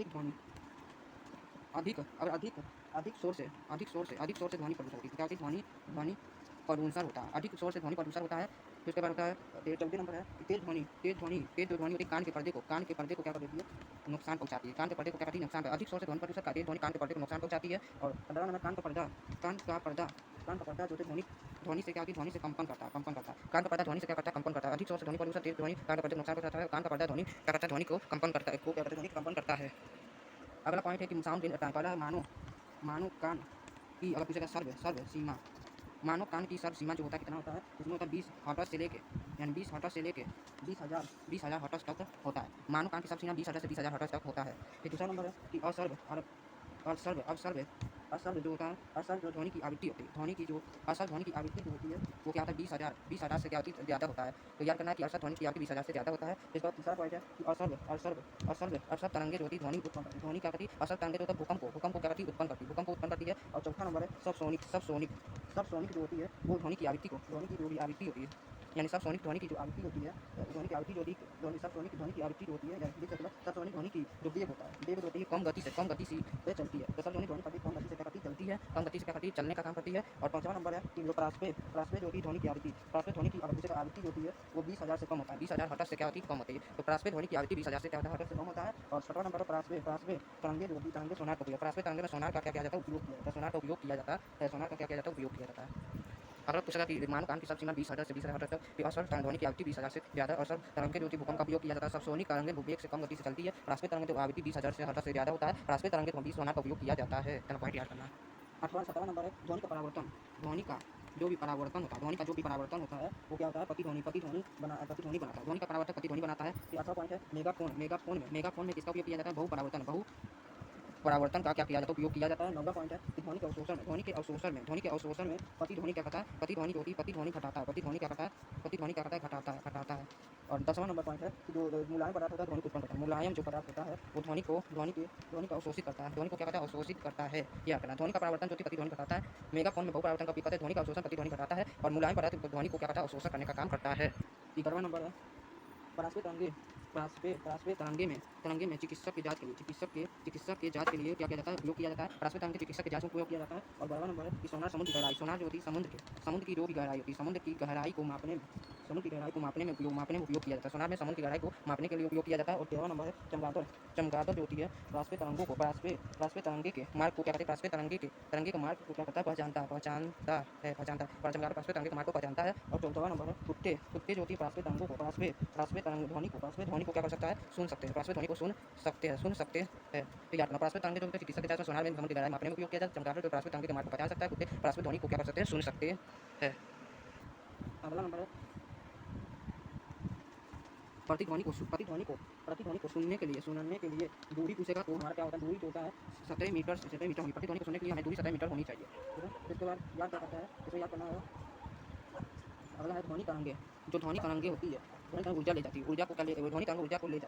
अधिक ध्वनि अधिक अगर अधिक अधिक शोर से ध्वनि प्रदूषण होती है। क्या होती है? ध्वनि प्रदूषण होता है। अधिक शोर से ध्वनि प्रदूषण होता है। फिर उसके बाद होता है चौथे नंबर है कि तेज जो ध्वनि होती है कान के पर्दे को क्या कर देती है? नुकसान पहुँचाती है। कान के पर्दे को क्या करती है? नुकसान। अधिक शोर से ध्वनि प्रदूषण का तेज ध्वनि कान के पर्दे को नुकसान पहुँचाती है। और 15वां नंबर कान का पर्दा जो कि ध्वनि से क्या होती है? ध्वनि से कंपन करता है। कान का पर्दा ध्वनि से क्या करता है? कंपन करता है। अधिक शोर से ध्वनि प्रदूषण तेज ध्वनि कान के पर्दे को नुकसान पहुँचाता है। कान का पर्दा ध्वनि क्या करता है? ध्वनि को कंपन करता है। कंपन करता है। अगला पॉइंट है कि साउंड रेंज पहला है मानो कान की अगर पूछेगा सर्व सीमा। मानो कान की सर्व सीमा जो होता है कितना होता है? इसमें होता है 20 हर्ट्ज से लेके यानी 20 हर्ट्ज से लेके 20,000 हर्ट्ज तक होता है। मानो कान की सर्व सीमा 20,000 से 20,000 हर्ट्ज तक होता है। फिर दूसरा नंबर है कि असर्व जो होता है, असर्व जो ध्वनि की आवृत्ति होती है, असर्व ध्वनि की आवृत्ति जो होती है वो क्या होता है? 20,000 से क्या होती है? ज़्यादा होता है। तो याद करना है कि असर्व ध्वनि की आवृत्ति 20,000 से ज़्यादा होता है। इसके बाद तीसरा पॉइंट है कि असर्व तरंगे जो होती है ध्वनि उत्पन्न करती है। ध्वनि क्या करती है? असर्व तरंगे जो होता है भूकंप को क्या करती है? भूकंप को उत्पन्न करती है। और चौथा नंबर है सबसोनिक जो होती है वो ध्वनि की जो भी आवृत्ति होती है यानी सबसोनिक ध्वनि की जो आवृत्ति होती है ध्वनि की आवृत्ति जो होती है सबसोनिक ध्वनि की आवृत्ति जो होती है यानी देख सकते हो सबसोनिक ध्वनि की जो वेग होता है वेग होती है कम गति से चलती है। तो सबसोनिक ध्वनि कम गति से क्या करती है? चलती है। कम गति से क्या करती है? चलने का काम करती है। और पांचवा नंबर है कि जो प्रासपे जो होती है ध्वनि की आवृत्ति होती है वो 20,000 से कम होता है। 20,000 हर्ट्ज से क्या होती है? कम होती है। तो प्रासपे ध्वनि की आवृत्ति 20,000 से क्या होता है? हर्ट्ज से कम होता है। और छठवां नंबर पर प्रासपे तरंगे जो होती है तरंगे सोनार का उपयोग। प्रासपे तरंगे में सोनार का क्या किया जाता है? उपयोग किया जाता है। सोनार का उपयोग किया जाता है। सोनार का क्या किया जाता है? उपयोग किया जाता है। अगर पूछेगा कि मानो कान की सर्व सीमा 20,000 से 20,000 हर्ट्ज तक फिर असर्व ध्वनि की आवृत्ति 20,000 से ज़्यादा और सर्व तरंगे जो होती है भूकंप का उपयोग किया जाता है। सबसोनिक तरंगे वेग से कम गति से चलती है। प्रासपे तरंगे जो आवृत्ति 20,000 से हर्ट्ज से ज़्यादा होता है। प्रासपे तरंगे को 20 सोनार का उपयोग किया जाता है। इतना पॉइंट याद करना है। 7वां नंबर है ध्वनि का परावर्तन। ध्वनि का जो भी परावर्तन होता है वो क्या होता है? प्रतिध्वनि बनाता है। ध्वनि का परावर्तन प्रतिध्वनि बनाता है। फिर 8वां पॉइंट है मेगाफोन में किसका उपयोग किया जाता है? बहु परावर्तन का क्या किया जाता है? उपयोग किया जाता है। 9वां पॉइंट है कि ध्वनि के अवशोषण में प्रतिध्वनि क्या करता है? प्रतिध्वनि जो होती है प्रतिध्वनि घटाता है। प्रतिध्वनि क्या करता है? घटाता है। और 10वां नंबर पॉइंट है कि जो मुलायम पदार्थ होता है ध्वनि को उत्पन्न करता है। मुलायम जो पदार्थ होता है वो ध्वनि को अवशोषित करता है। ध्वनि को क्या करता है? अवशोषित करता है। क्या करना? ध्वनि का परावर्तन जो प्रतिध्वनि घटाता है। मेगाफोन में बहुपरावर्तन का उपयोग करता है। ध्वनि का अवशोषण प्रतिध्वनि घटाता है और मुलायम पदार्थ ध्वनि को क्या करता है? अवशोषण करने का काम करता है। 11वां नंबर है परास्पे तरंगे में चिकित्सक के जांच के लिए क्या किया जाता है? उपयोग किया जाता है। परास्पे तरंगे चिकित्सक के जांच में उपयोग किया जाता है। और 12वां नंबर है कि सोनार समुद्र की गहराई जो होती है समुद्र की जो भी गहराई होती है समुद्र की गहराई को मापने में उपयोग किया जाता है। सोनार में समुद्र की गहराई को मापने के लिए उपयोग किया जाता है। और 13वां नंबर है चमगादड़ जो होती है परास्पे तरंगे के मार्ग को क्या करते हैं? तरंगे के मार्ग को क्या करता है? पहचानता है। और चमगादड़ परास्पे तरंगे के मार्ग को पहचानता है। और 14वां नंबर है कुत्ते जो होती है परास्पे ध्वनि को क्या कर सकता है? सुन सकते हैं। परास्पे ध्वनि को सुन सकते हैं। तो याद रखना परास्पे तरंगे जो होते हैं चिकित्सक के जांच में सोनार में समुद्र की गहराई मापने में उपयोग किया जाता है। चमगादड़ जो परास्पे तरंगे के मार्ग को पहचान सकता है। कुत्ते परास्पे ध्वनि को क्या कर सकते हैं? सुन सकते हैं। अगला नंबर है प्रतिध्वनि को सुनने के लिए दूरी पूछेगा तो हमारा क्या होता है? दूरी जो होता है 17 मीटर होगी। प्रतिध्वनि को सुनने के लिए हमें दूरी 17 मीटर होनी चाहिए। ठीक है। इसके बाद याद क्या करता है? इसे याद करना है। अगला है ध्वनि तरंगे। जो ध्वनि तरंगे होती है ध्वनि तरंग ऊर्जा ले जाती है। ध्वनि तरंग ऊर्जा को ले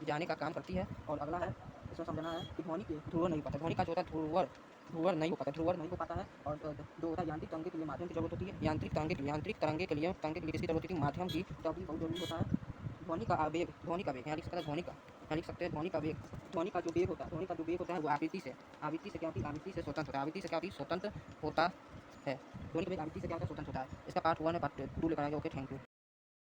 जाने का काम करती है। और अगला है इसमें समझना है कि ध्वनि के ध्रुव नहीं हो पाता। ध्वनि का जो होता है ध्रुवर नहीं हो पाता है। और जो होता है यांत्रिक तरंगे के लिए माध्यम की जरूरत होती है। यांत्रिक तरंगे के लिए किसकी जरूरत होती है? माध्यम की। तो अभी बहुत जरूरी होता है ध्वनि का वेग यहाँ लिख सकते हैं ध्वनि का वेग। ध्वनि का जो वेग होता है वो आवृत्ति से क्या होती है? आवृत्ति से स्वतंत्र होता है। ध्वनि का वेग आवृत्ति से क्या होता है? स्वतंत्र होता है। इसका पार्ट 1 है, पार्ट 2 लेकर आएंगे। Okay, thank you.